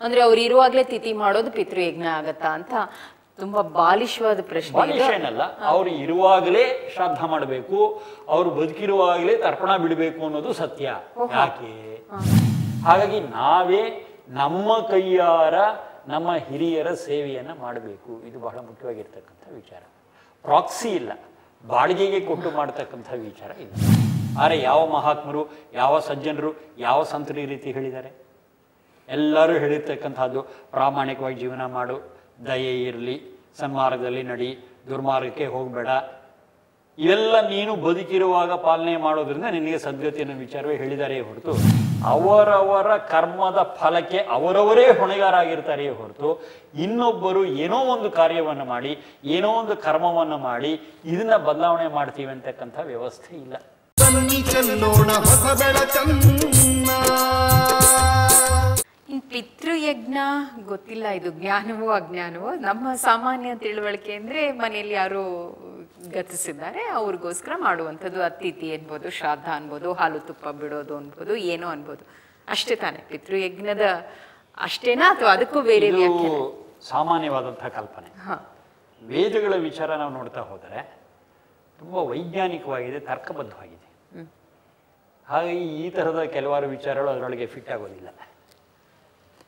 ಅಂದ್ರೆ ಅವ್ರು ಇರುವಾಗ್ಲೇ ತಿಥಿ ಮಾಡೋದು ಪಿತೃಯಜ್ಞ ಆಗತ್ತಾ ಅಂತ ತುಂಬಾ ಬಾಲಿಶವಾದ ಪ್ರಶ್ನೆ. ಬಾಲಿಶ ಏನಲ್ಲ, ಅವ್ರು ಇರುವಾಗಲೇ ಶ್ರಾದ್ದ ಮಾಡಬೇಕು, ಅವ್ರು ಬದುಕಿರುವಾಗಲೇ ತರ್ಪಣ ಬಿಡಬೇಕು ಅನ್ನೋದು ಸತ್ಯ. ಯಾಕೆ? ಹಾಗಾಗಿ ನಾವೇ ನಮ್ಮ ಕೈಯಾರ ನಮ್ಮ ಹಿರಿಯರ ಸೇವೆಯನ್ನ ಮಾಡಬೇಕು. ಇದು ಬಹಳ ಮುಖ್ಯವಾಗಿರ್ತಕ್ಕಂಥ ವಿಚಾರ. ಪ್ರಾಕ್ಸಿ ಇಲ್ಲ, ಬಾಡಿಗೆಗೆ ಕೊಟ್ಟು ಮಾಡತಕ್ಕಂಥ ವಿಚಾರ ಇಲ್ಲ. ಆದರೆ ಯಾವ ಮಹಾತ್ಮರು, ಯಾವ ಸಜ್ಜನರು, ಯಾವ ಸಂತರು ಈ ರೀತಿ ಹೇಳಿದ್ದಾರೆ? ಎಲ್ಲರೂ ಹೇಳಿರ್ತಕ್ಕಂಥದ್ದು ಪ್ರಾಮಾಣಿಕವಾಗಿ ಜೀವನ ಮಾಡು, ದಯೆ ಇರಲಿ, ಸನ್ಮಾರ್ಗದಲ್ಲಿ ನಡಿ, ದುರ್ಮಾರ್ಗಕ್ಕೆ ಹೋಗಬೇಡ, ಇವೆಲ್ಲ ನೀನು ಬದುಕಿರುವಾಗ ಪಾಲನೆ ಮಾಡೋದ್ರಿಂದ ನಿನಗೆ ಸದ್ಗತಿಯನ್ನು ವಿಚಾರವೇ ಹೇಳಿದಾರೆಯೇ ಹೊರತು ಅವರವರ ಕರ್ಮದ ಫಲಕ್ಕೆ ಅವರವರೇ ಹೊಣೆಗಾರಾಗಿರ್ತಾರೆಯೇ ಹೊರತು ಇನ್ನೊಬ್ಬರು ಏನೋ ಒಂದು ಕಾರ್ಯವನ್ನು ಮಾಡಿ ಏನೋ ಒಂದು ಕರ್ಮವನ್ನು ಮಾಡಿ ಇದನ್ನ ಬದಲಾವಣೆ ಮಾಡ್ತೀವಿ ಅಂತಕ್ಕಂಥ ವ್ಯವಸ್ಥೆ ಇಲ್ಲ. ಪಿತೃಯಜ್ಞ ಗೊತ್ತಿಲ್ಲ, ಇದು ಜ್ಞಾನವೋ ಅಜ್ಞಾನವೋ. ನಮ್ಮ ಸಾಮಾನ್ಯ ತಿಳುವಳಿಕೆ ಅಂದ್ರೆ ಮನೆಯಲ್ಲಿ ಯಾರು ಗತಿಸಿದ್ದಾರೆ ಅವ್ರಿಗೋಸ್ಕರ ಮಾಡುವಂಥದ್ದು. ಅತಿಥಿ ಅನ್ಬೋದು, ಶ್ರಾದ್ದ ಅನ್ಬೋದು, ಹಾಲು ತುಪ್ಪ ಬಿಡೋದು ಅನ್ಬೋದು, ಏನೋ ಅನ್ಬೋದು, ಅಷ್ಟೇ ತಾನೆ ಪಿತೃಯಜ್ಞದ ಅಷ್ಟೇನಾ ಅಥವಾ ಅದಕ್ಕೂ ಬೇರೆ? ಸಾಮಾನ್ಯವಾದಂತಹ ಕಲ್ಪನೆ. ವೇದಗಳ ವಿಚಾರ ನಾವು ನೋಡ್ತಾ ಹೋದರೆ ತುಂಬಾ ವೈಜ್ಞಾನಿಕವಾಗಿದೆ, ತರ್ಕಬದ್ಧವಾಗಿದೆ. ಹಾಗಾಗಿ ಈ ತರಹದ ಕೆಲವಾರು ವಿಚಾರಗಳು ಅದರೊಳಗೆ ಫಿಟ್ ಆಗೋದಿಲ್ಲ.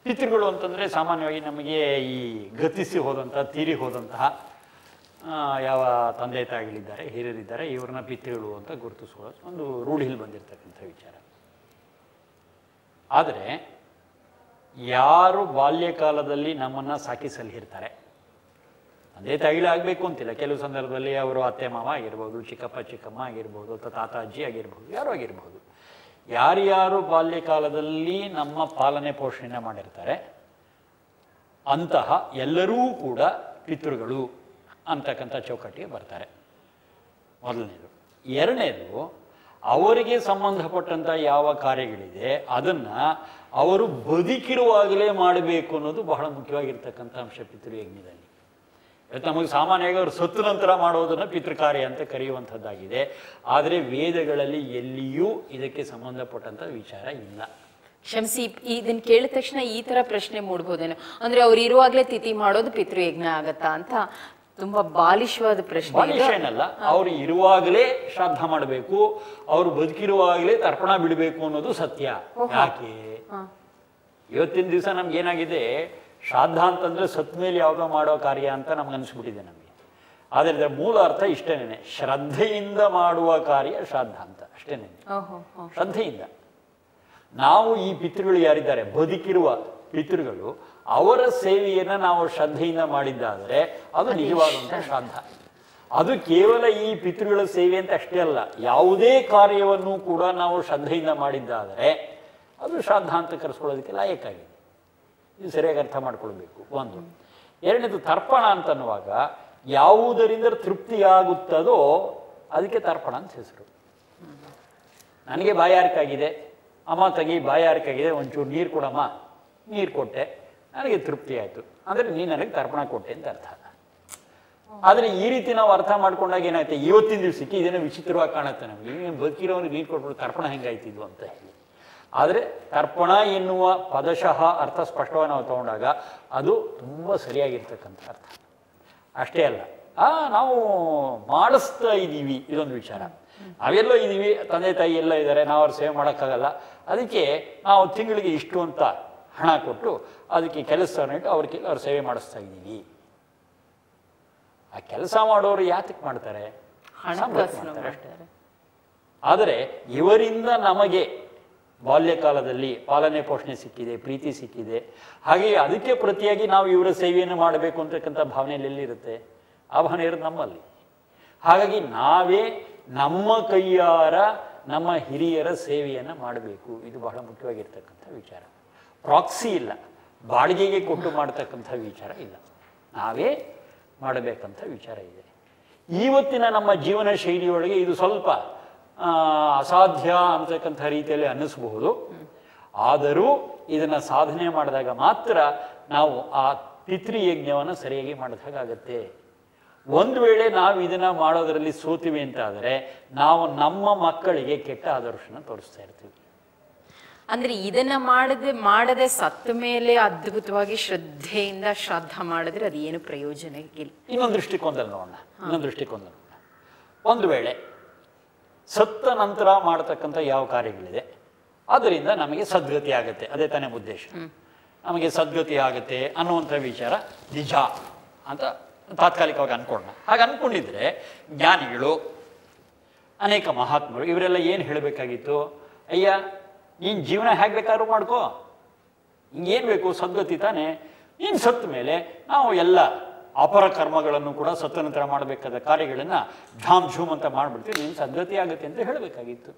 ಪಿತೃಗಳು ಅಂತಂದರೆ ಸಾಮಾನ್ಯವಾಗಿ ನಮಗೆ ಈ ಗತಿಸಿ ಹೋದಂತಹ, ತೀರಿ ಹೋದಂತಹ ಯಾವ ತಂದೆ ತಾಯಿಗಳಿದ್ದಾರೆ, ಹಿರಿಯರಿದ್ದಾರೆ, ಇವ್ರನ್ನ ಪಿತೃಗಳು ಅಂತ ಗುರುತಿಸ್ಕೊಳ್ಳೋದು ಒಂದು ರೂಢಿಯಲ್ಲಿ ಬಂದಿರತಕ್ಕಂಥ ವಿಚಾರ. ಆದರೆ ಯಾರು ಬಾಲ್ಯಕಾಲದಲ್ಲಿ ನಮ್ಮನ್ನು ಸಾಕಿ ಸಲಹಿರ್ತಾರೆ, ತಂದೆ ತಾಯಿಗಳೇ ಆಗಬೇಕು ಅಂತಿಲ್ಲ, ಕೆಲವು ಸಂದರ್ಭದಲ್ಲಿ ಅವರು ಅತ್ತೆ ಮಾವ ಆಗಿರ್ಬೋದು, ಚಿಕ್ಕಪ್ಪ ಚಿಕ್ಕಮ್ಮ ಆಗಿರ್ಬೋದು, ಅಥವಾ ತಾತ ಅಜ್ಜಿ ಆಗಿರ್ಬೋದು, ಯಾರು ಆಗಿರ್ಬೋದು, ಯಾರ್ಯಾರು ಬಾಲ್ಯಕಾಲದಲ್ಲಿ ನಮ್ಮ ಪಾಲನೆ ಪೋಷಣೆ ಮಾಡಿರ್ತಾರೆ ಅಂತಹ ಎಲ್ಲರೂ ಕೂಡ ಪಿತೃಗಳು ಅಂತಕ್ಕಂಥ ಚೌಕಟ್ಟಿಗೆ ಬರ್ತಾರೆ. ಮೊದಲನೇದು. ಎರಡನೇದು, ಅವರಿಗೆ ಸಂಬಂಧಪಟ್ಟಂಥ ಯಾವ ಕಾರ್ಯಗಳಿದೆ ಅದನ್ನು ಅವರು ಬದುಕಿರುವಾಗಲೇ ಮಾಡಬೇಕು ಅನ್ನೋದು ಬಹಳ ಮುಖ್ಯವಾಗಿರ್ತಕ್ಕಂಥ ಅಂಶ ಪಿತೃಯಜ್ಞದಲ್ಲಿ. ಇವತ್ತು ನಮಗೆ ಸಾಮಾನ್ಯವಾಗಿ ಅವರು ಸತ್ತು ನಂತರ ಮಾಡೋದನ್ನು ಪಿತೃಕಾರ್ಯ ಅಂತ ಕರೆಯುವಂಥದ್ದಾಗಿದೆ. ಆದರೆ ವೇದಗಳಲ್ಲಿ ಎಲ್ಲಿಯೂ ಇದಕ್ಕೆ ಸಂಬಂಧಪಟ್ಟಂಥ ವಿಚಾರ ಇಲ್ಲ. ಕ್ಷಮಿಸಿ, ಇದನ್ನ ಕೇಳಿದ ತಕ್ಷಣ ಈ ತರ ಪ್ರಶ್ನೆ ಮೂಡ್ಬೋದೇನೋ, ಅಂದ್ರೆ ಅವ್ರು ಇರುವಾಗ್ಲೇ ತಿಥಿ ಮಾಡೋದು ಪಿತೃಯಜ್ಞ ಆಗತ್ತಾ ಅಂತ ತುಂಬಾ ಬಾಲಿಶವಾದ ಪ್ರಶ್ನೆ. ಬಾಲಿಶ ಏನಲ್ಲ, ಅವ್ರು ಇರುವಾಗಲೇ ಶ್ರಾದ್ದ ಮಾಡಬೇಕು, ಅವ್ರು ಬದುಕಿರುವಾಗಲೇ ತರ್ಪಣ ಬಿಡಬೇಕು ಅನ್ನೋದು ಸತ್ಯ. ಯಾಕೆ? ಇವತ್ತಿನ ದಿವಸ ನಮ್ಗೆ ಏನಾಗಿದೆ, ಶ್ರಾದ್ದ ಅಂತಂದ್ರೆ ಸತ್ ಮೇಲೆ ಯಾವುದೋ ಮಾಡೋ ಕಾರ್ಯ ಅಂತ ನಮ್ಗೆ ಅನಿಸ್ಬಿಟ್ಟಿದೆ ನಮಗೆ. ಆದರೆ ಇದರ ಮೂಲ ಅರ್ಥ ಇಷ್ಟೇನೆ, ಶ್ರದ್ಧೆಯಿಂದ ಮಾಡುವ ಕಾರ್ಯ ಶ್ರಾದ್ದ ಅಂತ ಅಷ್ಟೇನೆ. ಶ್ರದ್ಧೆಯಿಂದ ನಾವು ಈ ಪಿತೃಗಳು ಯಾರಿದ್ದಾರೆ, ಬದುಕಿರುವ ಪಿತೃಗಳು, ಅವರ ಸೇವೆಯನ್ನ ನಾವು ಶ್ರದ್ಧೆಯಿಂದ ಮಾಡಿದ್ದಾದರೆ ಅದು ನಿಜವಾದಂತಹ ಶ್ರಾದ್ದ. ಅದು ಕೇವಲ ಈ ಪಿತೃಗಳ ಸೇವೆ ಅಂತ ಅಷ್ಟೇ ಅಲ್ಲ, ಯಾವುದೇ ಕಾರ್ಯವನ್ನು ಕೂಡ ನಾವು ಶ್ರದ್ಧೆಯಿಂದ ಮಾಡಿದ್ದಾದರೆ ಅದು ಶ್ರಾದ್ದ ಅಂತ ಕರೆಸ್ಕೊಳ್ಳೋದಕ್ಕೆ ಲಾಯಕ್ಕಾಗಿದೆ. ಇದು ಸರಿಯಾಗಿ ಅರ್ಥ ಮಾಡ್ಕೊಳ್ಬೇಕು. ಒಂದು. ಎರಡನೇದು, ತರ್ಪಣ ಅಂತನ್ನುವಾಗ ಯಾವುದರಿಂದ ತೃಪ್ತಿಯಾಗುತ್ತದೋ ಅದಕ್ಕೆ ತರ್ಪಣ ಅಂತ ಹೆಸರು. ನನಗೆ ಬಾಯಾರಿಕಾಗಿದೆ, ಅಮ್ಮ ತಂಗಿ ಬಾಯಾರಿಕಾಗಿದೆ, ಒಂಚೂರು ನೀರು ಕೊಡಮ್ಮ, ನೀರು ಕೊಟ್ಟೆ, ನನಗೆ ತೃಪ್ತಿ ಆಯಿತು ಅಂದರೆ ನೀನು ನನಗೆ ತರ್ಪಣ ಕೊಟ್ಟೆ ಅಂತ ಅರ್ಥ. ಆದರೆ ಈ ರೀತಿ ನಾವು ಅರ್ಥ ಮಾಡ್ಕೊಂಡಾಗ ಏನಾಯ್ತು, ಇವತ್ತಿನ ದಿವಸಕ್ಕೆ ಇದೇನೋ ವಿಚಿತ್ರವಾಗಿ ಕಾಣುತ್ತೆ ನಮಗೆ. ಬದುಕಿರೋನಿಗೆ ನೀರು ಕೊಟ್ಬಿಟ್ಟು ತರ್ಪಣ ಹೆಂಗಾಯ್ತಿದ್ವು ಅಂತ ಹೇಳಿ. ಆದರೆ ತರ್ಪಣ ಎನ್ನುವ ಪದಶಃ ಅರ್ಥ ಸ್ಪಷ್ಟವಾಗಿ ನಾವು ತಗೊಂಡಾಗ ಅದು ತುಂಬ ಸರಿಯಾಗಿರ್ತಕ್ಕಂಥ ಅರ್ಥ. ಅಷ್ಟೇ ಅಲ್ಲ, ನಾವು ಮಾಡಿಸ್ತಾ ಇದ್ದೀವಿ, ಇದೊಂದು ವಿಚಾರ. ನಾವೆಲ್ಲ ಇದ್ದೀವಿ, ತಂದೆ ತಾಯಿ ಎಲ್ಲ ಇದ್ದಾರೆ, ನಾವು ಅವ್ರ ಸೇವೆ ಮಾಡೋಕ್ಕಾಗಲ್ಲ, ಅದಕ್ಕೆ ನಾವು ತಿಂಗಳಿಗೆ ಇಷ್ಟು ಅಂತ ಹಣ ಕೊಟ್ಟು ಅದಕ್ಕೆ ಕೆಲಸವನ್ನು ಇಟ್ಟು ಅವ್ರ ಸೇವೆ ಮಾಡಿಸ್ತಾ ಇದ್ದೀವಿ. ಆ ಕೆಲಸ ಮಾಡೋರು ಯಾತಕ್ಕೆ ಮಾಡ್ತಾರೆ? ಹಣ ಮಾಡ್ತಾರೆ ಅಷ್ಟೇ. ಆದರೆ ಇವರಿಂದ ನಮಗೆ ಬಾಲ್ಯಕಾಲದಲ್ಲಿ ಪಾಲನೆ ಪೋಷಣೆ ಸಿಕ್ಕಿದೆ, ಪ್ರೀತಿ ಸಿಕ್ಕಿದೆ, ಹಾಗೆ ಅದಕ್ಕೆ ಪ್ರತಿಯಾಗಿ ನಾವು ಇವರ ಸೇವೆಯನ್ನು ಮಾಡಬೇಕು ಅಂತಕ್ಕಂಥ ಭಾವನೆಯಲ್ಲಿ ಎಲ್ಲಿರುತ್ತೆ? ಆ ಭಾವನೆ ಇರೋದು ನಮ್ಮಲ್ಲಿ. ಹಾಗಾಗಿ ನಾವೇ ನಮ್ಮ ಕೈಯಾರ ನಮ್ಮ ಹಿರಿಯರ ಸೇವೆಯನ್ನು ಮಾಡಬೇಕು. ಇದು ಬಹಳ ಮುಖ್ಯವಾಗಿರ್ತಕ್ಕಂಥ ವಿಚಾರ. ಪ್ರಾಕ್ಸಿ ಇಲ್ಲ, ಬಾಡಿಗೆಗೆ ಕೊಟ್ಟು ಮಾಡತಕ್ಕಂಥ ವಿಚಾರ ಇಲ್ಲ, ನಾವೇ ಮಾಡಬೇಕಂತ ವಿಚಾರ ಇದೆ. ಇವತ್ತಿನ ನಮ್ಮ ಜೀವನ ಶೈಲಿಯೊಳಗೆ ಇದು ಸ್ವಲ್ಪ ಅಸಾಧ್ಯ ಅಂತಕ್ಕಂಥ ರೀತಿಯಲ್ಲಿ ಅನ್ನಿಸಬಹುದು. ಆದರೂ ಇದನ್ನು ಸಾಧನೆ ಮಾಡಿದಾಗ ಮಾತ್ರ ನಾವು ಆ ಪಿತೃಯಜ್ಞವನ್ನು ಸರಿಯಾಗಿ ಮಾಡಿದಾಗತ್ತೆ. ಒಂದು ವೇಳೆ ನಾವು ಇದನ್ನು ಮಾಡೋದರಲ್ಲಿ ಸೋತಿವಿ ಅಂತ ಆದರೆ ನಾವು ನಮ್ಮ ಮಕ್ಕಳಿಗೆ ಕೆಟ್ಟ ಆದರ್ಶನ ತೋರಿಸ್ತಾ ಇರ್ತೀವಿ. ಅಂದ್ರೆ ಇದನ್ನ ಮಾಡದೆ ಸತ್ತ ಮೇಲೆ ಅದ್ಭುತವಾಗಿ ಶ್ರದ್ಧೆಯಿಂದ ಶ್ರಾದ್ದ ಮಾಡಿದ್ರೆ ಅದೇನು ಪ್ರಯೋಜನ ಇಲ್ಲ. ಇನ್ನೊಂದು ದೃಷ್ಟಿಕೋನದಲ್ಲಿ ನೋಡೋಣ. ಒಂದು ವೇಳೆ ಸತ್ತ ನಂತರ ಮಾಡತಕ್ಕಂಥ ಯಾವ ಕಾರ್ಯಗಳಿದೆ ಅದರಿಂದ ನಮಗೆ ಸದ್ಗತಿ ಆಗುತ್ತೆ, ಅದೇ ತಾನೇ ಉದ್ದೇಶ. ನಮಗೆ ಸದ್ಗತಿ ಆಗುತ್ತೆ ಅನ್ನುವಂಥ ವಿಚಾರ ನಿಜ ಅಂತ ತಾತ್ಕಾಲಿಕವಾಗಿ ಅನ್ಕೊಳ್ಳೋಣ. ಹಾಗೆ ಅನ್ಕೊಂಡಿದ್ರೆ ಜ್ಞಾನಿಗಳು, ಅನೇಕ ಮಹಾತ್ಮರು ಇವರೆಲ್ಲ ಏನು ಹೇಳಬೇಕಾಗಿತ್ತು? ಅಯ್ಯ, ನೀನು ಜೀವನ ಹೇಗೆ ಬೇಕಾದ್ರೂ ಮಾಡ್ಕೋ, ಹಿಂಗೇನು ಬೇಕು, ಸದ್ಗತಿ ತಾನೆ. ನೀನು ಸತ್ತ ಮೇಲೆ ನಾವು ಎಲ್ಲ ಅಪರ ಕರ್ಮಗಳನ್ನು ಕೂಡ ಸತ್ತ ನಂತರ ಮಾಡಬೇಕಾದ ಕಾರ್ಯಗಳನ್ನು ಝಾಮ್ ಝೂಮ್ ಅಂತ ಮಾಡಿಬಿಡ್ತೀವಿ, ನೀನು ಸದ್ಗತಿ ಆಗುತ್ತೆ ಅಂತ ಹೇಳಬೇಕಾಗಿತ್ತು.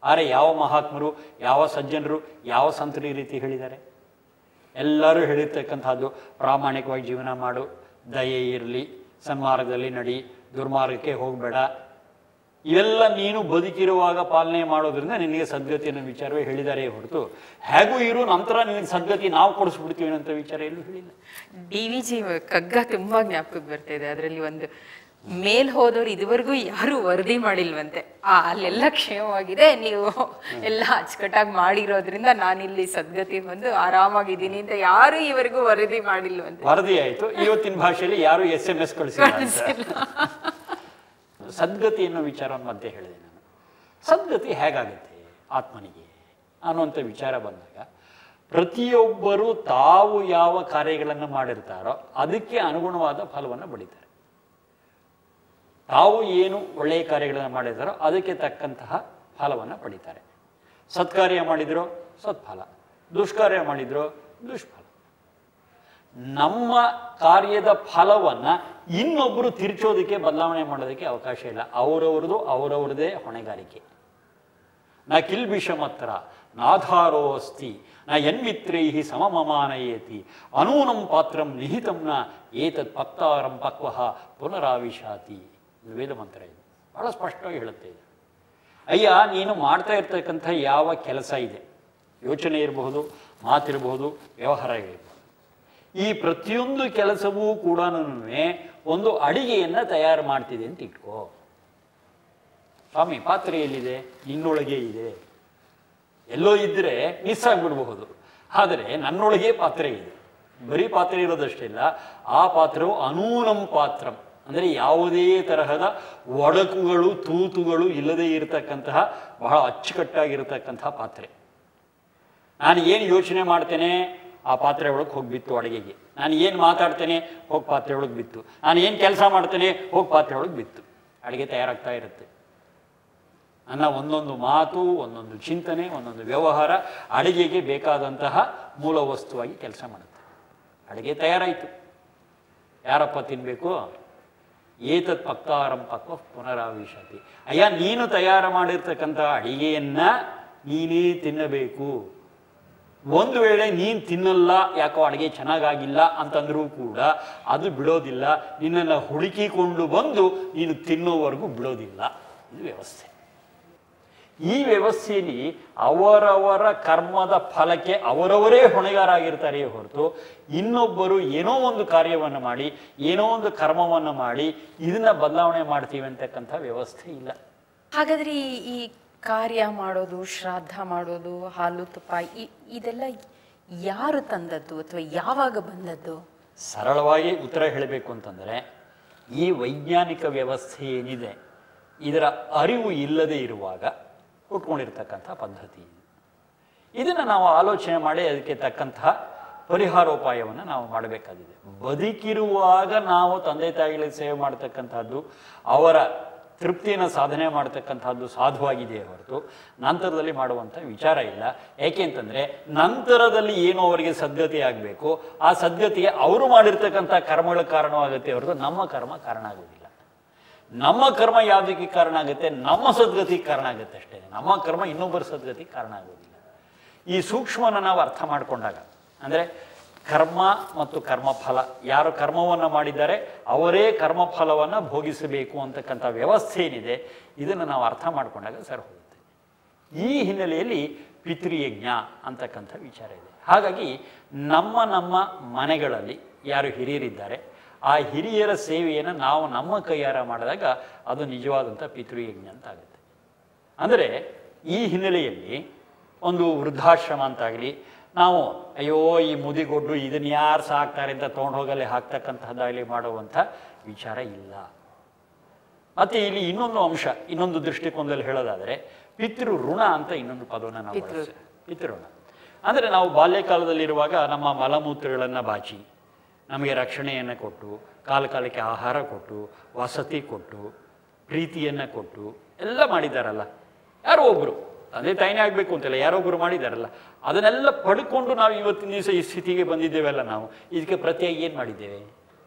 ಆದರೆ ಯಾವ ಮಹಾತ್ಮರು, ಯಾವ ಸಜ್ಜನರು, ಯಾವ ಸಂತರು ಈ ರೀತಿ ಹೇಳಿದ್ದಾರೆ? ಎಲ್ಲರೂ ಹೇಳಿರ್ತಕ್ಕಂಥದ್ದು ಪ್ರಾಮಾಣಿಕವಾಗಿ ಜೀವನ ಮಾಡು, ದಯೆ ಇರಲಿ, ಸನ್ಮಾರ್ಗದಲ್ಲಿ ನಡಿ, ದುರ್ಮಾರ್ಗಕ್ಕೆ ಹೋಗಬೇಡ, ಇವೆಲ್ಲ ನೀನು ಬದುಕಿರುವಾಗ ಪಾಲನೆ ಮಾಡೋದ್ರಿಂದ ನಿನಗೆ ಸದ್ಗತಿ ಅನ್ನೋ ವಿಚಾರವೇ ಹೇಳಿದ್ದಾರೆ ಹೊರತು ಹೇಗೂ ಇರು ನಂತರ ನಿನಗೆ ಸದ್ಗತಿ ನಾವು ಕೊಡಿಸ್ಬಿಡ್ತೀವಿ ಅನ್ನೋ ವಿಚಾರ ಎಲ್ಲೂ ಹೇಳಿಲ್ಲ. DVG ಕಗ್ಗ ತುಂಬಾ ಜ್ಞಾಪಕಕ್ಕೆ ಬರ್ತಾ ಇದೆ. ಅದರಲ್ಲಿ ಒಂದು ಮೇಲ್ ಹೋದವ್ರು ಇದುವರೆಗೂ ಯಾರು ವರದಿ ಮಾಡಿಲ್ವಂತೆ, ಅಲ್ಲೆಲ್ಲ ಕ್ಷೇಮವಾಗಿದೆ, ನೀವು ಎಲ್ಲ ಅಚ್ಚುಕಟ್ಟಾಗಿ ಮಾಡಿರೋದ್ರಿಂದ ನಾನಿಲ್ಲಿ ಸದ್ಗತಿ ಬಂದು ಆರಾಮಾಗಿದ್ದೀನಿ ಅಂತ ಯಾರು ಇವರೆಗೂ ವರದಿ ಮಾಡಿಲ್ವಂತೆ. ವರದಿ ಆಯ್ತು, ಇವತ್ತಿನ ಭಾಷೆಯಲ್ಲಿ ಯಾರು SMS ಕಳಿಸಿಲ್ಲ. ಸದ್ಗತಿ ಅನ್ನೋ ವಿಚಾರವನ್ನು ಮಧ್ಯೆ ಹೇಳಿದೆ ನಾನು. ಸದ್ಗತಿ ಹೇಗಾಗುತ್ತೆ ಆತ್ಮನಿಗೆ ಅನ್ನುವಂಥ ವಿಚಾರ ಬಂದಾಗ ಪ್ರತಿಯೊಬ್ಬರು ತಾವು ಯಾವ ಕಾರ್ಯಗಳನ್ನು ಮಾಡಿರ್ತಾರೋ ಅದಕ್ಕೆ ಅನುಗುಣವಾದ ಫಲವನ್ನು ಪಡಿತಾರೆ. ತಾವು ಏನು ಒಳ್ಳೆಯ ಕಾರ್ಯಗಳನ್ನು ಮಾಡಿರ್ತಾರೋ ಅದಕ್ಕೆ ತಕ್ಕಂತಹ ಫಲವನ್ನು ಪಡಿತಾರೆ. ಸತ್ಕಾರ್ಯ ಮಾಡಿದ್ರು ಸತ್ಫಲ, ದುಷ್ಕಾರ್ಯ ಮಾಡಿದ್ರು ದುಷ್ಫಲ. ನಮ್ಮ ಕಾರ್ಯದ ಫಲವನ್ನ ಇನ್ನೊಬ್ಬರು ತಿರ್ಚೋದಕ್ಕೆ, ಬದಲಾವಣೆ ಮಾಡೋದಕ್ಕೆ ಅವಕಾಶ ಇಲ್ಲ. ಅವರವ್ರದೇ ಹೊಣೆಗಾರಿಕೆ. ನ ಕಿಲ್ಬಿಷಮತ್ರ ನಾಧಾರೋ ಅಸ್ತಿ ನ ಯನ್ಮಿತ್ರೈಹಿ ಸಮಮಮಾನಯೇತಿ ಅನೂನಂ ಪಾತ್ರಂ ನಿಹಿತಂ ನ ಏತದ್ ಪಕ್ತಾರಂ ಪಕ್ವಃ ಪುನರಾವಿಶಾತಿ. ವೇದ ಮಂತ್ರ ಇದು ಬಹಳ ಸ್ಪಷ್ಟವಾಗಿ ಹೇಳುತ್ತೆ ಇದೆ. ಅಯ್ಯ, ನೀನು ಮಾಡ್ತಾ ಇರ್ತಕ್ಕಂಥ ಯಾವ ಕೆಲಸ ಇದೆ, ಯೋಚನೆ ಇರಬಹುದು, ಮಾತಿರಬಹುದು, ವ್ಯವಹಾರ ಇರಬಹುದು, ಈ ಪ್ರತಿಯೊಂದು ಕೆಲಸವೂ ಕೂಡ ಒಂದು ಅಡಿಗೆಯನ್ನು ತಯಾರು ಮಾಡ್ತಿದೆ ಅಂತ ಇಟ್ಕೋ. ಸ್ವಾಮಿ, ಪಾತ್ರೆ ಎಲ್ಲಿದೆ? ನಿನ್ನೊಳಗೆ ಇದೆ. ಎಲ್ಲೋ ಇದ್ದರೆ ಮಿಸ್ ಆಗಿಬಿಡಬಹುದು, ಆದರೆ ನನ್ನೊಳಗೆ ಪಾತ್ರೆ ಇದೆ. ಬರೀ ಪಾತ್ರೆ ಇರೋದಷ್ಟೇ ಇಲ್ಲ, ಆ ಪಾತ್ರವು ಅನೂನಂ ಪಾತ್ರಂ, ಅಂದರೆ ಯಾವುದೇ ತರಹದ ಒಡಕುಗಳು ತೂತುಗಳು ಇಲ್ಲದೇ ಇರತಕ್ಕಂತಹ ಬಹಳ ಅಚ್ಚುಕಟ್ಟಾಗಿರತಕ್ಕಂತಹ ಪಾತ್ರೆ. ನಾನು ಏನು ಯೋಚನೆ ಮಾಡ್ತೇನೆ ಆ ಪಾತ್ರೆ ಒಳಗೆ ಹೋಗಿ ಬಿತ್ತು ಅಡುಗೆಗೆ. ನಾನು ಏನು ಮಾತಾಡ್ತೇನೆ ಹೋಗಿ ಪಾತ್ರೆ ಒಳಗೆ ಬಿತ್ತು. ನಾನು ಏನು ಕೆಲಸ ಮಾಡ್ತೇನೆ ಹೋಗಿ ಪಾತ್ರೆ ಒಳಗೆ ಬಿತ್ತು. ಅಡುಗೆ ತಯಾರಾಗ್ತಾ ಇರುತ್ತೆ. ನನ್ನ ಒಂದೊಂದು ಮಾತು, ಒಂದೊಂದು ಚಿಂತನೆ, ಒಂದೊಂದು ವ್ಯವಹಾರ ಅಡುಗೆಗೆ ಬೇಕಾದಂತಹ ಮೂಲ ವಸ್ತುವಾಗಿ ಕೆಲಸ ಮಾಡುತ್ತೆ. ಅಡುಗೆ ತಯಾರಾಯಿತು, ಯಾರಪ್ಪ ತಿನ್ನಬೇಕು? ಏತತ್ ಪಕ್ತಾರಂ ಪಕ್ವ ಪುನರಾವಿಶತಿ. ಅಯ್ಯ, ನೀನು ತಯಾರು ಮಾಡಿರ್ತಕ್ಕಂಥ ಅಡಿಗೆಯನ್ನ ನೀನೇ ತಿನ್ನಬೇಕು. ಒಂದು ವೇಳೆ ನೀನು ತಿನ್ನಲ್ಲ, ಯಾಕೋ ಅಡುಗೆ ಚೆನ್ನಾಗಾಗಿಲ್ಲ ಅಂತಂದ್ರೂ ಕೂಡ ಅದು ಬಿಡೋದಿಲ್ಲ. ನಿನ್ನನ್ನು ಹುಡುಕಿಕೊಂಡು ಬಂದು ನೀನು ತಿನ್ನೋವರೆಗೂ ಬಿಡೋದಿಲ್ಲ. ಇದು ವ್ಯವಸ್ಥೆ. ಈ ವ್ಯವಸ್ಥೆಯಲ್ಲಿ ಅವರವರ ಕರ್ಮದ ಫಲಕ್ಕೆ ಅವರವರೇ ಹೊಣೆಗಾರಾಗಿರ್ತಾರೆ ಹೊರತು ಇನ್ನೊಬ್ಬರು ಏನೋ ಒಂದು ಕಾರ್ಯವನ್ನು ಮಾಡಿ, ಏನೋ ಒಂದು ಕರ್ಮವನ್ನು ಮಾಡಿ ಇದನ್ನ ಬದಲಾವಣೆ ಮಾಡ್ತೀವಿ ಅಂತಕ್ಕಂಥ ವ್ಯವಸ್ಥೆ ಇಲ್ಲ. ಹಾಗಾದ್ರೆ ಈ ಕಾರ್ಯ ಮಾಡೋದು, ಶ್ರಾದ್ದ ಮಾಡೋದು, ಹಾಲು ತುಪ್ಪ, ಇದೆಲ್ಲ ಯಾರು ತಂದದ್ದು ಅಥವಾ ಯಾವಾಗ ಬಂದದ್ದು? ಸರಳವಾಗಿ ಉತ್ತರ ಹೇಳಬೇಕು ಅಂತಂದರೆ, ಈ ವೈಜ್ಞಾನಿಕ ವ್ಯವಸ್ಥೆ ಏನಿದೆ ಇದರ ಅರಿವು ಇಲ್ಲದೆ ಇರುವಾಗ ಹುಟ್ಕೊಂಡಿರ್ತಕ್ಕಂಥ ಪದ್ಧತಿ. ಇದನ್ನು ನಾವು ಆಲೋಚನೆ ಮಾಡಿ ಅದಕ್ಕೆ ತಕ್ಕಂತಹ ಪರಿಹಾರೋಪಾಯವನ್ನು ನಾವು ಮಾಡಬೇಕಾಗಿದೆ. ಬದುಕಿರುವಾಗ ನಾವು ತಂದೆ ತಾಯಿಗಳಿಗೆ ಸೇವೆ ಮಾಡ್ತಕ್ಕಂಥದ್ದು, ಅವರ ತೃಪ್ತಿಯನ್ನು ಸಾಧನೆ ಮಾಡ್ತಕ್ಕಂಥದ್ದು ಸಾಧುವಾಗಿದೆಯೇ ಹೊರತು ನಂತರದಲ್ಲಿ ಮಾಡುವಂಥ ವಿಚಾರ ಇಲ್ಲ. ಏಕೆ ಅಂತಂದರೆ ನಂತರದಲ್ಲಿ ಏನು ಅವರಿಗೆ ಸದ್ಗತಿ ಆಗಬೇಕು, ಆ ಸದ್ಗತಿಗೆ ಅವರು ಮಾಡಿರ್ತಕ್ಕಂಥ ಕರ್ಮಗಳ ಕಾರಣವಾಗುತ್ತೆ ಹೊರತು ನಮ್ಮ ಕರ್ಮ ಕಾರಣ ಆಗೋದಿಲ್ಲ. ನಮ್ಮ ಕರ್ಮ ಯಾವುದಕ್ಕೆ ಕಾರಣ ಆಗುತ್ತೆ? ನಮ್ಮ ಸದ್ಗತಿಗೆ ಕಾರಣ ಆಗುತ್ತೆ ಅಷ್ಟೇ. ನಮ್ಮ ಕರ್ಮ ಇನ್ನೊಬ್ಬರ ಸದ್ಗತಿಗೆ ಕಾರಣ ಆಗೋದಿಲ್ಲ. ಈ ಸೂಕ್ಷ್ಮನ ನಾವು ಅರ್ಥ ಮಾಡಿಕೊಂಡಾಗ, ಅಂದರೆ ಕರ್ಮ ಮತ್ತು ಕರ್ಮಫಲ, ಯಾರು ಕರ್ಮವನ್ನು ಮಾಡಿದ್ದಾರೆ ಅವರೇ ಕರ್ಮಫಲವನ್ನು ಭೋಗಿಸಬೇಕು ಅಂತಕ್ಕಂಥ ವ್ಯವಸ್ಥೆ ಏನಿದೆ ಇದನ್ನು ನಾವು ಅರ್ಥ ಮಾಡಿಕೊಂಡಾಗ ಸರಿ ಹೋಗುತ್ತೆ. ಈ ಹಿನ್ನೆಲೆಯಲ್ಲಿ ಪಿತೃಯಜ್ಞ ಅಂತಕ್ಕಂಥ ವಿಚಾರ ಇದೆ. ಹಾಗಾಗಿ ನಮ್ಮ ಮನೆಗಳಲ್ಲಿ ಯಾರು ಹಿರಿಯರಿದ್ದಾರೆ ಆ ಹಿರಿಯರ ಸೇವೆಯನ್ನು ನಾವು ನಮ್ಮ ಕೈಯಾರ ಮಾಡಿದಾಗ ಅದು ನಿಜವಾದಂಥ ಪಿತೃಯಜ್ಞ ಅಂತ ಆಗುತ್ತೆ. ಅಂದರೆ ಈ ಹಿನ್ನೆಲೆಯಲ್ಲಿ ಒಂದು ವೃದ್ಧಾಶ್ರಮ ಅಂತಾಗಲಿ, ನಾವು ಅಯ್ಯೋ ಈ ಮುದಿಗೊಡ್ಡು ಇದನ್ನು ಯಾರು ಸಾಕ್ತಾರೆ ಅಂತ ತೊಗೊಂಡು ಹೋಗಲ್ಲಿ ಹಾಕ್ತಕ್ಕಂಥದ್ದಾಗಲಿ ಮಾಡುವಂಥ ವಿಚಾರ ಇಲ್ಲ. ಮತ್ತು ಇಲ್ಲಿ ಇನ್ನೊಂದು ಅಂಶ, ಇನ್ನೊಂದು ದೃಷ್ಟಿಕೋನದಲ್ಲಿ ಹೇಳೋದಾದರೆ ಪಿತೃ ಋಣ ಅಂತ ಇನ್ನೊಂದು ಪದವನ್ನು ನಾವು ಬಳಸ್ತೇವೆ. ಪಿತೃಋಣ ಅಂದರೆ ನಾವು ಬಾಲ್ಯಕಾಲದಲ್ಲಿರುವಾಗ ನಮ್ಮ ಮಲಮೂತ್ರಗಳನ್ನು ಬಾಚಿ ನಮಗೆ ರಕ್ಷಣೆಯನ್ನು ಕೊಟ್ಟು, ಕಾಲಕ್ಕೆ ಆಹಾರ ಕೊಟ್ಟು, ವಸತಿ ಕೊಟ್ಟು, ಪ್ರೀತಿಯನ್ನು ಕೊಟ್ಟು ಎಲ್ಲ ಮಾಡಿದ್ದಾರಲ್ಲ. ಯಾರೋ ಒಬ್ಬರು, ತಂದೆ ತಾಯಿನೇ ಆಗಬೇಕು ಅಂತಿಲ್ಲ, ಯಾರೊಬ್ಬರು ಮಾಡಿದ್ದಾರಲ್ಲ. ಅದನ್ನೆಲ್ಲ ಪಡ್ಕೊಂಡು ನಾವು ಇವತ್ತಿನ ದಿವಸ ಈ ಸ್ಥಿತಿಗೆ ಬಂದಿದ್ದೇವೆಲ್ಲ. ನಾವು ಇದಕ್ಕೆ ಪ್ರತಿಯಾಗಿ ಏನು ಮಾಡಿದ್ದೇವೆ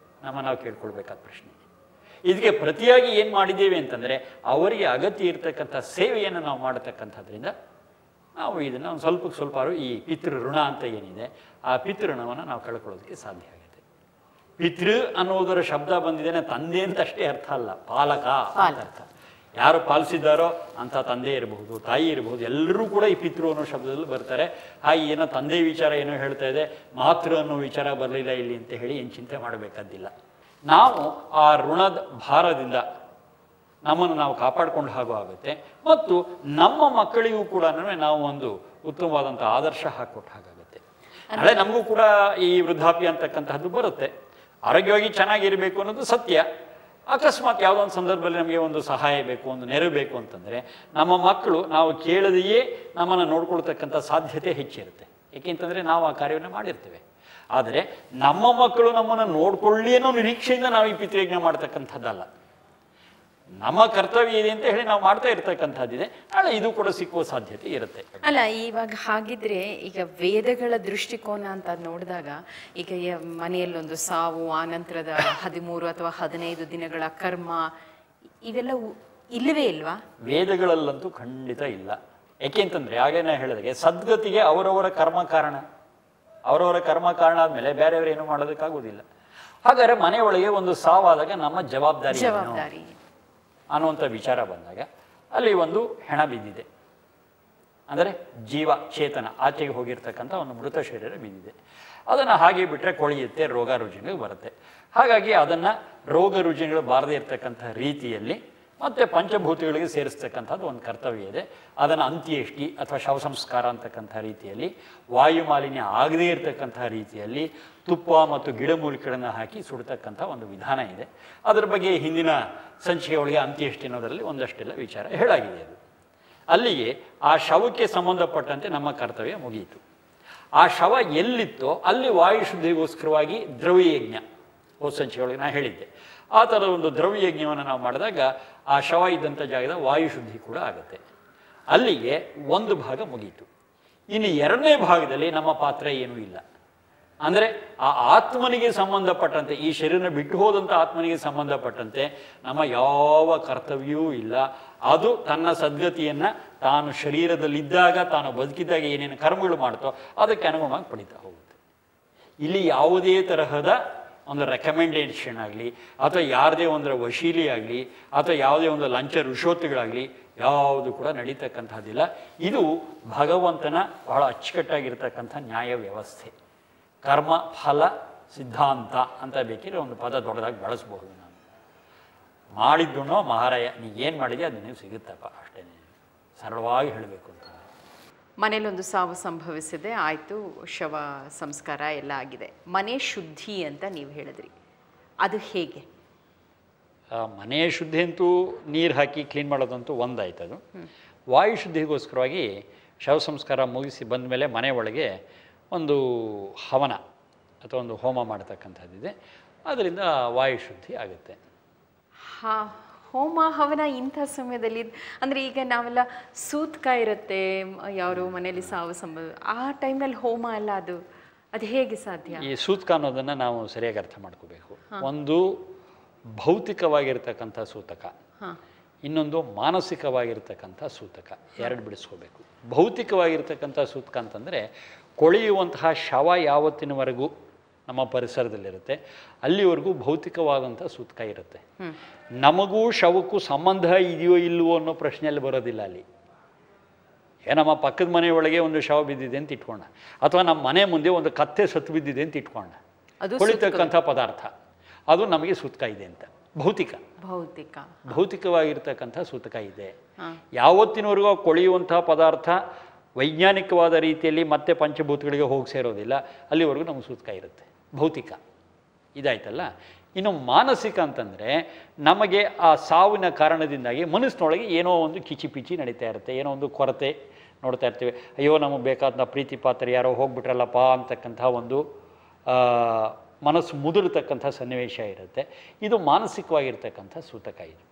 ನಾವು ಕೇಳ್ಕೊಳ್ಬೇಕಾದ ಪ್ರಶ್ನೆ. ಇದಕ್ಕೆ ಪ್ರತಿಯಾಗಿ ಏನು ಮಾಡಿದ್ದೇವೆ ಅಂತಂದರೆ ಅವರಿಗೆ ಅಗತ್ಯ ಇರತಕ್ಕಂಥ ಸೇವೆಯನ್ನು ನಾವು ಮಾಡತಕ್ಕಂಥದ್ರಿಂದ ನಾವು ಇದನ್ನು ಒಂದು ಸ್ವಲ್ಪ ಈ ಪಿತೃ ಋಣ ಅಂತ ಏನಿದೆ ಆ ಪಿತೃಋಣವನ್ನು ನಾವು ಕಳ್ಕೊಳ್ಳೋದಕ್ಕೆ ಸಾಧ್ಯ ಆಗುತ್ತೆ. ಪಿತೃ ಅನ್ನೋದರ ಶಬ್ದ ಬಂದಿದ್ದೇನೆ ತಂದೆ ಅಂತ ಅಷ್ಟೇ ಅರ್ಥ ಅಲ್ಲ, ಪಾಲಕ ಅಂತ ಅರ್ಥ. ಯಾರು ಪಾಲಿಸಿದ್ದಾರೋ ಅಂಥ ತಂದೆ ಇರಬಹುದು, ತಾಯಿ ಇರಬಹುದು, ಎಲ್ಲರೂ ಕೂಡ ಈ ಪಿತೃ ಅನ್ನೋ ಶಬ್ದದಲ್ಲಿ ಬರ್ತಾರೆ. ಏನೋ ತಂದೆ ವಿಚಾರ ಏನೋ ಹೇಳ್ತಾ ಇದೆ, ಮಾತೃ ಅನ್ನೋ ವಿಚಾರ ಬರಲಿಲ್ಲ ಇಲ್ಲಿ ಅಂತ ಹೇಳಿ ಏನು ಚಿಂತೆ ಮಾಡಬೇಕಾದ್ದಿಲ್ಲ. ನಾವು ಆ ಋಣದ ಭಾರದಿಂದ ನಮ್ಮನ್ನು ನಾವು ಕಾಪಾಡಿಕೊಂಡು ಹಾಗೂ ಆಗುತ್ತೆ. ಮತ್ತು ನಮ್ಮ ಮಕ್ಕಳಿಗೂ ಕೂಡ ನಾವು ಒಂದು ಉತ್ತಮವಾದಂಥ ಆದರ್ಶ ಹಾಕಿಕೊಟ್ಟ ಹಾಗಾಗುತ್ತೆ. ನಾಳೆ ನಮಗೂ ಕೂಡ ಈ ವೃದ್ಧಾಪ್ಯ ಅಂತಕ್ಕಂತಹದ್ದು ಬರುತ್ತೆ. ಆರೋಗ್ಯವಾಗಿ ಚೆನ್ನಾಗಿರಬೇಕು ಅನ್ನೋದು ಸತ್ಯ. ಅಕಸ್ಮಾತ್ ಯಾವುದೋ ಒಂದು ಸಂದರ್ಭದಲ್ಲಿ ನಮಗೆ ಒಂದು ಸಹಾಯ ಬೇಕು, ಒಂದು ನೆರವು ಬೇಕು ಅಂತಂದರೆ ನಮ್ಮ ಮಕ್ಕಳು ನಾವು ಕೇಳದೆಯೇ ನಮ್ಮನ್ನು ನೋಡ್ಕೊಳ್ತಕ್ಕಂಥ ಸಾಧ್ಯತೆ ಹೆಚ್ಚಿರುತ್ತೆ. ಏಕೆಂತಂದರೆ ನಾವು ಆ ಕಾರ್ಯವನ್ನು ಮಾಡಿರ್ತೇವೆ. ಆದರೆ ನಮ್ಮ ಮಕ್ಕಳು ನಮ್ಮನ್ನು ನೋಡ್ಕೊಳ್ಳಿ ಅನ್ನೋ ನಿರೀಕ್ಷೆಯಿಂದ ನಾವು ಈ ಪಿತೃಯಜ್ಞ ಮಾಡ್ತಕ್ಕಂಥದ್ದಲ್ಲ. ನಮ್ಮ ಕರ್ತವ್ಯ ಇದೆ ಅಂತ ಹೇಳಿ ನಾವು ಮಾಡ್ತಾ ಇರ್ತಕ್ಕಂಥದ್ದಿದೆ. ನಾಳೆ ಇದು ಕೂಡ ಸಿಕ್ಕುವ ಸಾಧ್ಯತೆ ಇರುತ್ತೆ. ಅಲ್ಲ, ಇವಾಗ ಹಾಗಿದ್ರೆ ಈಗ ವೇದಗಳ ದೃಷ್ಟಿಕೋನ ಅಂತ ನೋಡಿದಾಗ ಈಗ ಮನೆಯಲ್ಲೊಂದು ಸಾವು, ಆನಂತರದ 13 ಅಥವಾ 15 ದಿನಗಳ ಕರ್ಮ, ಇವೆಲ್ಲ ಇಲ್ಲವೇ ಇಲ್ವಾ? ವೇದಗಳಲ್ಲಂತೂ ಖಂಡಿತ ಇಲ್ಲ. ಯಾಕೆಂತಂದ್ರೆ ಆಗಲೇ ನಾ ಹೇಳಿದಾಗೆ ಸದ್ಗತಿಗೆ ಅವರವರ ಕರ್ಮ ಕಾರಣ. ಅವರವರ ಕರ್ಮ ಕಾರಣ ಆದ್ಮೇಲೆ ಬೇರೆಯವರು ಏನು ಮಾಡೋದಕ್ಕಾಗುವುದಿಲ್ಲ. ಹಾಗಾದ್ರೆ ಮನೆಯೊಳಗೆ ಒಂದು ಸಾವಾದಾಗ ನಮ್ಮ ಜವಾಬ್ದಾರಿ ಅನ್ನುವಂಥ ವಿಚಾರ ಬಂದಾಗ ಅಲ್ಲಿ ಒಂದು ಹೆಣ ಬಿದ್ದಿದೆ, ಅಂದರೆ ಜೀವ ಚೇತನ ಆಚೆಗೆ ಹೋಗಿರ್ತಕ್ಕಂಥ ಒಂದು ಮೃತ ಶರೀರ ಬಿದ್ದಿದೆ. ಅದನ್ನು ಹಾಗೆ ಬಿಟ್ಟರೆ ಕೊಳೆಯುತ್ತೆ, ರೋಗ ರುಜಿನಗಳು ಬರುತ್ತೆ. ಹಾಗಾಗಿ ಅದನ್ನು ರೋಗ ರುಜಿನಗಳು ಬಾರದೇ ಇರತಕ್ಕಂಥ ರೀತಿಯಲ್ಲಿ ಮತ್ತು ಪಂಚಭೂತಗಳಿಗೆ ಸೇರಿಸ್ತಕ್ಕಂಥದ್ದು ಒಂದು ಕರ್ತವ್ಯ ಇದೆ. ಅದನ್ನು ಅಂತ್ಯೇಷ್ಟಿ ಅಥವಾ ಶವ ಸಂಸ್ಕಾರ ಅಂತಕ್ಕಂಥ ರೀತಿಯಲ್ಲಿ, ವಾಯು ಮಾಲಿನ್ಯ ಆಗದೇ ಇರತಕ್ಕಂಥ ರೀತಿಯಲ್ಲಿ ತುಪ್ಪ ಮತ್ತು ಗಿಡಮೂಲಿಕೆಗಳನ್ನು ಹಾಕಿ ಸುಡ್ತಕ್ಕಂಥ ಒಂದು ವಿಧಾನ ಇದೆ. ಅದರ ಬಗ್ಗೆ ಹಿಂದಿನ ಸಂಚಿಕೆಯೊಳಗೆ ಅಂತ್ಯೇಷ್ಟಿ ಅನ್ನೋದರಲ್ಲಿ ಒಂದಷ್ಟೆಲ್ಲ ವಿಚಾರ ಹೇಳಾಗಿದೆ. ಅದು ಅಲ್ಲಿಗೆ ಆ ಶವಕ್ಕೆ ಸಂಬಂಧಪಟ್ಟಂತೆ ನಮ್ಮ ಕರ್ತವ್ಯ ಮುಗಿಯಿತು. ಆ ಶವ ಎಲ್ಲಿತ್ತೋ ಅಲ್ಲಿ ವಾಯುಶುದ್ಧಿಗೋಸ್ಕರವಾಗಿ ದ್ರವ್ಯಯಜ್ಞ ಹೋದ ಸಂಚಿಕೆಯೊಳಗೆ ನಾನು ಹೇಳಿದ್ದೆ. ಆ ಥರದ ಒಂದು ದ್ರವ್ಯಯಜ್ಞವನ್ನು ನಾವು ಮಾಡಿದಾಗ ಆ ಶವ ಇದ್ದಂಥ ಜಾಗದ ವಾಯುಶುದ್ಧಿ ಕೂಡ ಆಗುತ್ತೆ. ಅಲ್ಲಿಗೆ ಒಂದು ಭಾಗ ಮುಗೀತು. ಇನ್ನು ಎರಡನೇ ಭಾಗದಲ್ಲಿ ನಮ್ಮ ಪಾತ್ರ ಏನೂ ಇಲ್ಲ. ಅಂದರೆ ಆ ಆತ್ಮನಿಗೆ ಸಂಬಂಧಪಟ್ಟಂತೆ, ಈ ಶರೀರನ ಬಿಟ್ಟು ಹೋದಂಥ ಆತ್ಮನಿಗೆ ಸಂಬಂಧಪಟ್ಟಂತೆ ನಮ್ಮ ಯಾವ ಕರ್ತವ್ಯವೂ ಇಲ್ಲ. ಅದು ತನ್ನ ಸದ್ಗತಿಯನ್ನು ತಾನು ಶರೀರದಲ್ಲಿದ್ದಾಗ, ತಾನು ಬದುಕಿದ್ದಾಗ ಏನೇನು ಕರ್ಮಗಳು ಮಾಡ್ತೋ ಅದಕ್ಕೆ ಅನುಗುಣವಾಗಿ ಪಡಿತಾ ಹೋಗುತ್ತೆ. ಇಲ್ಲಿ ಯಾವುದೇ ತರಹದ ಒಂದು ರೆಕಮೆಂಡೇಷನ್ ಆಗಲಿ ಅಥವಾ ಯಾರದೇ ಒಂದರ ವಶೀಲಿ ಆಗಲಿ ಅಥವಾ ಯಾವುದೇ ಒಂದು ಲಂಚ ಋಷೋತ್ತುಗಳಾಗಲಿ ಯಾವುದು ಕೂಡ ನಡೀತಕ್ಕಂಥದ್ದಿಲ್ಲ. ಇದು ಭಗವಂತನ ಬಹಳ ಅಚ್ಚುಕಟ್ಟಾಗಿರ್ತಕ್ಕಂಥ ನ್ಯಾಯ ವ್ಯವಸ್ಥೆ. ಕರ್ಮ ಫಲ ಸಿದ್ಧಾಂತ ಅಂತ ಬೇಕಿದ್ರೆ ಒಂದು ಪದ ದೊಡ್ಡದಾಗಿ ಬಳಸ್ಬಹುದು. ನಾನು ಮಾಡಿದ್ದುನೋ ಮಹಾರಾಯ, ನೀಗೇನು ಮಾಡಿದೆ ಅದು ನೀವು ಸಿಗುತ್ತಪ್ಪ, ಅಷ್ಟೇ ಸರಳವಾಗಿ ಹೇಳಬೇಕು ಅಂತ. ಮನೇಲೊಂದು ಸಾವು ಸಂಭವಿಸಿದೆ, ಆಯಿತು, ಶವ ಸಂಸ್ಕಾರ ಎಲ್ಲ ಆಗಿದೆ. ಮನೆ ಶುದ್ಧಿ ಅಂತ ನೀವು ಹೇಳಿದ್ರಿ, ಅದು ಹೇಗೆ? ಮನೆ ಶುದ್ಧಿ ಅಂತೂ ನೀರು ಹಾಕಿ ಕ್ಲೀನ್ ಮಾಡೋದಂತೂ ಒಂದಾಯ್ತು. ಅದು ವಾಯು ಶುದ್ಧಿಗೋಸ್ಕರವಾಗಿ ಶವ ಸಂಸ್ಕಾರ ಮುಗಿಸಿ ಬಂದ ಮೇಲೆ ಮನೆ ಒಳಗೆ ಒಂದು ಹವನ ಅಥವಾ ಒಂದು ಹೋಮ ಮಾಡತಕ್ಕಂಥದ್ದಿದೆ. ಅದರಿಂದ ವಾಯುಶುದ್ಧಿ ಆಗುತ್ತೆ. ಹೋಮ ಹವನ ಇಂಥ ಸಮಯದಲ್ಲಿ ಅಂದರೆ ಈಗ ನಾವೆಲ್ಲ ಸೂತ್ಕ ಇರುತ್ತೆ, ಯಾರು ಮನೇಲಿ ಸಾವು ಸಂಭವ, ಆ ಟೈಮ್ನಲ್ಲಿ ಹೋಮ ಎಲ್ಲ ಅದು ಹೇಗೆ ಸಾಧ್ಯ? ಈ ಸೂತ್ಕ ಅನ್ನೋದನ್ನು ನಾವು ಸರಿಯಾಗಿ ಅರ್ಥ ಮಾಡ್ಕೋಬೇಕು. ಒಂದು ಭೌತಿಕವಾಗಿರ್ತಕ್ಕಂಥ ಸೂತಕ, ಇನ್ನೊಂದು ಮಾನಸಿಕವಾಗಿರ್ತಕ್ಕಂಥ ಸೂತಕ, ಎರಡು ಬಿಡಿಸ್ಕೋಬೇಕು. ಭೌತಿಕವಾಗಿರ್ತಕ್ಕಂಥ ಸೂತಕ ಅಂತಂದರೆ ಕೊಳೆಯುವಂತಹ ಶವ ಯಾವತ್ತಿನವರೆಗೂ ನಮ್ಮ ಪರಿಸರದಲ್ಲಿರುತ್ತೆ ಅಲ್ಲಿವರೆಗೂ ಭೌತಿಕವಾದಂಥ ಸೂತಕ ಇರುತ್ತೆ. ನಮಗೂ ಶವಕ್ಕೂ ಸಂಬಂಧ ಇದೆಯೋ ಇಲ್ಲವೋ ಅನ್ನೋ ಪ್ರಶ್ನೆಯಲ್ಲಿ ಬರೋದಿಲ್ಲ. ಅಲ್ಲಿ ನಮ್ಮ ಪಕ್ಕದ ಮನೆಯೊಳಗೆ ಒಂದು ಶವ ಬಿದ್ದಿದೆ ಅಂತ ಇಟ್ಕೊಂಡ, ಅಥವಾ ನಮ್ಮ ಮನೆ ಮುಂದೆ ಒಂದು ಕತ್ತೆ ಸತ್ತು ಬಿದ್ದಿದೆ ಅಂತ ಇಟ್ಕೊಂಡ, ಕೊಳಿತಕ್ಕಂಥ ಪದಾರ್ಥ ಅದು ನಮಗೆ ಸೂತಕ ಇದೆ ಅಂತ. ಭೌತಿಕವಾಗಿರ್ತಕ್ಕಂಥ ಸೂತಕ ಇದೆ. ಯಾವತ್ತಿನವರೆಗೂ ಕೊಳೆಯುವಂಥ ಪದಾರ್ಥ ವೈಜ್ಞಾನಿಕವಾದ ರೀತಿಯಲ್ಲಿ ಮತ್ತೆ ಪಂಚಭೂತಗಳಿಗೆ ಹೋಗಿ ಸೇರೋದಿಲ್ಲ, ಅಲ್ಲಿವರೆಗೂ ನಮಗೆ ಸೂತಕ ಇರುತ್ತೆ. ಭೌತಿಕ ಇದಾಯ್ತಲ್ಲ. ಇನ್ನು ಮಾನಸಿಕ ಅಂತಂದರೆ ನಮಗೆ ಆ ಸಾವಿನ ಕಾರಣದಿಂದಾಗಿ ಮನಸ್ಸಿನೊಳಗೆ ಏನೋ ಒಂದು ಕಿಚಿಪಿಚಿ ನಡೀತಾ ಇರುತ್ತೆ, ಏನೋ ಒಂದು ಕೊರತೆ ನೋಡ್ತಾ ಇರ್ತೀವಿ. ಅಯ್ಯೋ ನಮಗೆ ಬೇಕಾದ ಪ್ರೀತಿ ಪಾತ್ರ ಯಾರೋ ಹೋಗ್ಬಿಟ್ರಲ್ಲಪ್ಪ ಅಂತಕ್ಕಂಥ ಒಂದು ಮನಸ್ಸು ಮುದುರತಕ್ಕಂಥ ಸನ್ನಿವೇಶ ಇರುತ್ತೆ. ಇದು ಮಾನಸಿಕವಾಗಿರ್ತಕ್ಕಂಥ ಸೂತಕ. ಇದು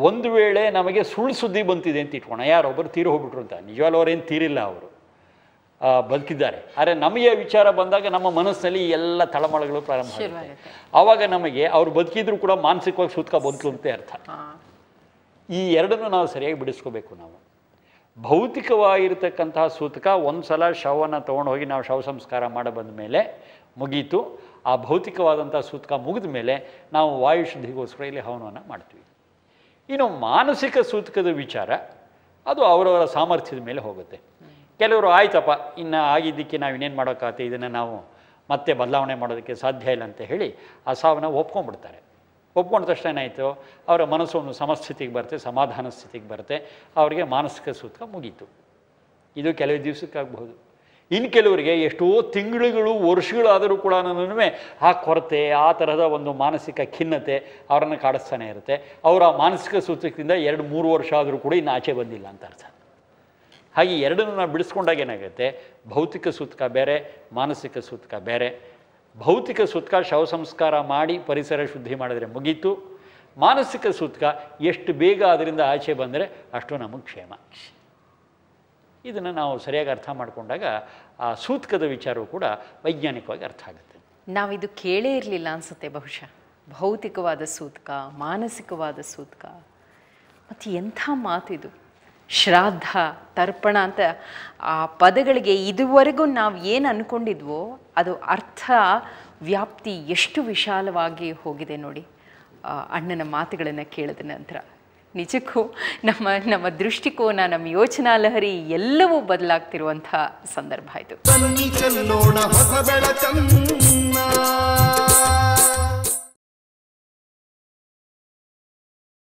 ಒಂದು ವೇಳೆ ನಮಗೆ ಸುಳ್ಳು ಸುದ್ದಿ ಬಂತಿದೆ ಅಂತ ಇಟ್ಕೋಣ, ಯಾರೊಬ್ಬರು ತೀರಿ ಹೋಗ್ಬಿಟ್ರು ಅಂತ. ನಿಜವಾಗ್ಲೂ ಅವರೇನು ತೀರಿಲ್ಲ, ಅವರು ಬದುಕಿದ್ದಾರೆ. ಆದರೆ ನಮಗೆ ವಿಚಾರ ಬಂದಾಗ ನಮ್ಮ ಮನಸ್ಸಿನಲ್ಲಿ ಎಲ್ಲ ತಳಮಳಗಳು ಪ್ರಾರಂಭ ಆಗುತ್ತೆ. ಆವಾಗ ನಮಗೆ ಅವ್ರು ಬದುಕಿದ್ರು ಕೂಡ ಮಾನಸಿಕವಾಗಿ ಸೂತಕ ಬಂತು ಅಂತ ಅರ್ಥ. ಈ ಎರಡನ್ನು ನಾವು ಸರಿಯಾಗಿ ಬಿಡಿಸ್ಕೋಬೇಕು. ನಾವು ಭೌತಿಕವಾಗಿರ್ತಕ್ಕಂತಹ ಸೂತಕ ಒಂದು ಸಲ ಶವವನ್ನು ತೊಗೊಂಡು ಹೋಗಿ ನಾವು ಶವ ಸಂಸ್ಕಾರ ಮಾಡಿ ಬಂದ ಮೇಲೆ ಮುಗೀತು. ಆ ಭೌತಿಕವಾದಂಥ ಸೂತಕ ಮುಗಿದ ಮೇಲೆ ನಾವು ವಾಯುಶುದ್ಧಿಗೋಸ್ಕರ ಇಲ್ಲಿ ಹವನವನ್ನು ಮಾಡ್ತೀವಿ. ಇನ್ನು ಮಾನಸಿಕ ಸೂತಕದ ವಿಚಾರ ಅದು ಅವರವರ ಸಾಮರ್ಥ್ಯದ ಮೇಲೆ ಹೋಗುತ್ತೆ. ಕೆಲವರು ಆಯ್ತಪ್ಪ ಇನ್ನು ಆಗಿದ್ದಕ್ಕೆ ನಾವು ಇನ್ನೇನು ಮಾಡೋಕ್ಕಾಗತ್ತೆ, ಇದನ್ನು ನಾವು ಮತ್ತೆ ಬದಲಾವಣೆ ಮಾಡೋದಕ್ಕೆ ಸಾಧ್ಯ ಇಲ್ಲ ಅಂತ ಹೇಳಿ ಆ ಸಾವನ್ನ ಒಪ್ಕೊಂಡ್ಬಿಡ್ತಾರೆ. ಒಪ್ಕೊಂಡ ತಕ್ಷಣ ಏನಾಯಿತು, ಅವರ ಮನಸ್ಸು ಒಂದು ಸಮಸ್ಥಿತಿಗೆ ಬರುತ್ತೆ, ಸಮಾಧಾನ ಸ್ಥಿತಿಗೆ ಬರುತ್ತೆ, ಅವರಿಗೆ ಮಾನಸಿಕ ಸೂತಕ ಮುಗೀತು. ಇದು ಕೆಲವು ದಿವಸಕ್ಕಾಗಬಹುದು. ಇನ್ನು ಕೆಲವರಿಗೆ ಎಷ್ಟೋ ತಿಂಗಳುಗಳು ವರ್ಷಗಳಾದರೂ ಕೂಡ ಆ ಕೊರತೆ, ಆ ಥರದ ಒಂದು ಮಾನಸಿಕ ಖಿನ್ನತೆ ಅವರನ್ನು ಕಾಡಿಸ್ತಾನೆ ಇರುತ್ತೆ. ಅವರು ಆ ಮಾನಸಿಕ ಸೂತಕದಿಂದ 2-3 ವರ್ಷ ಆದರೂ ಕೂಡ ಇನ್ನು ಆಚೆ ಬಂದಿಲ್ಲ ಅಂತ ಅರ್ಥ. ಹಾಗೆ ಎರಡನ್ನೂ ನಾವು ಬಿಡಿಸ್ಕೊಂಡಾಗ ಏನಾಗುತ್ತೆ, ಭೌತಿಕ ಸೂತಕ ಬೇರೆ, ಮಾನಸಿಕ ಸೂತಕ ಬೇರೆ. ಭೌತಿಕ ಸೂತಕ ಶವ ಸಂಸ್ಕಾರ ಮಾಡಿ ಪರಿಸರ ಶುದ್ಧಿ ಮಾಡಿದ್ರೆ ಮುಗೀತು. ಮಾನಸಿಕ ಸೂತಕ ಎಷ್ಟು ಬೇಗ ಅದರಿಂದ ಆಚೆ ಬಂದರೆ ಅಷ್ಟು ನಮಗೆ ಕ್ಷೇಮ. ಇದನ್ನು ನಾವು ಸರಿಯಾಗಿ ಅರ್ಥ ಮಾಡಿಕೊಂಡಾಗ ಆ ಸೂತಕದ ವಿಚಾರವೂ ಕೂಡ ವೈಜ್ಞಾನಿಕವಾಗಿ ಅರ್ಥ ಆಗುತ್ತೆ. ನಾವಿದು ಕೇಳೇ ಇರಲಿಲ್ಲ ಅನಿಸುತ್ತೆ ಬಹುಶಃ. ಭೌತಿಕವಾದ ಸೂತಕ, ಮಾನಸಿಕವಾದ ಸೂತಕ, ಮತ್ತು ಎಂಥ ಮಾತಿದು. ಶ್ರಾದ್ದ, ತರ್ಪಣ ಅಂತ ಆ ಪದಗಳಿಗೆ ಇದುವರೆಗೂ ನಾವು ಏನು ಅಂದ್ಕೊಂಡಿದ್ವೋ ಅದು ಅರ್ಥ ವ್ಯಾಪ್ತಿ ಎಷ್ಟು ವಿಶಾಲವಾಗಿ ಹೋಗಿದೆ ನೋಡಿ ಅಣ್ಣನ ಮಾತುಗಳನ್ನು ಕೇಳಿದ ನಂತರ. ನಿಜಕ್ಕೂ ನಮ್ಮ ದೃಷ್ಟಿಕೋನ, ನಮ್ಮ ಯೋಚನಾ ಲಹರಿ ಎಲ್ಲವೂ ಬದಲಾಗ್ತಿರುವಂಥ ಸಂದರ್ಭ ಇದು.